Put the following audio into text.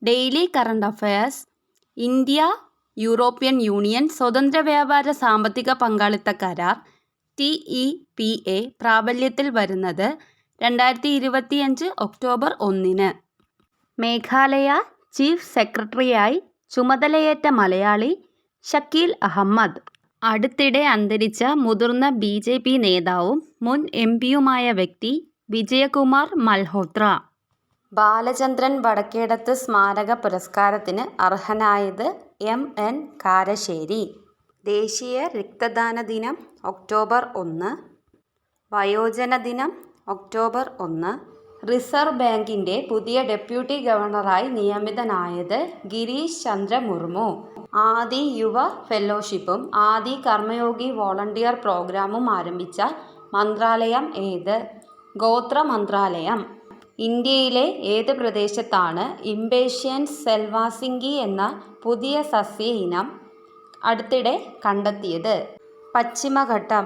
Daily current affairs. India European union സ്വതന്ത്ര വ്യാപാര സാമ്പത്തിക പങ്കാളിത്ത കരാർ TEPA പ്രാബല്യത്തിൽ വരുന്നത് 2025 ഒക്ടോബർ 1. മേഘാലയ ചീഫ് സെക്രട്ടറിയായി ചുമതലയേറ്റ മലയാളി ഷക്കീൽ അഹമ്മദ്. അടുത്തിടെ അന്തരിച്ച മുതിർന്ന BJP നേതാവും മുൻ MPയുമായ വ്യക്തി വിജയകുമാർ മൽഹോത്ര. ബാലചന്ദ്രൻ വടക്കേടത്ത് സ്മാരക പുരസ്കാരത്തിന് അർഹനായത് MN കാരശ്ശേരി. ദേശീയ രക്തദാന ദിനം ഒക്ടോബർ 1. വയോജന ദിനം ഒക്ടോബർ 1. റിസർവ് ബാങ്കിൻ്റെ പുതിയ ഡെപ്യൂട്ടി ഗവർണറായി നിയമിതനായത് ഗിരീഷ് ചന്ദ്ര മുർമു. ആദി യുവ ഫെലോഷിപ്പും ആദി കർമ്മയോഗി വോളണ്ടിയർ പ്രോഗ്രാമും ആരംഭിച്ച മന്ത്രാലയം ഏത്? ഗോത്ര മന്ത്രാലയം. ഇന്ത്യയിലെ ഏത് പ്രദേശത്താണ് ഇംപേഷ്യൻസ് സെൽവാസിംഗി എന്ന പുതിയ സസ്യ ഇനം അടുത്തിടെ കണ്ടെത്തിയത്? പശ്ചിമഘട്ടം.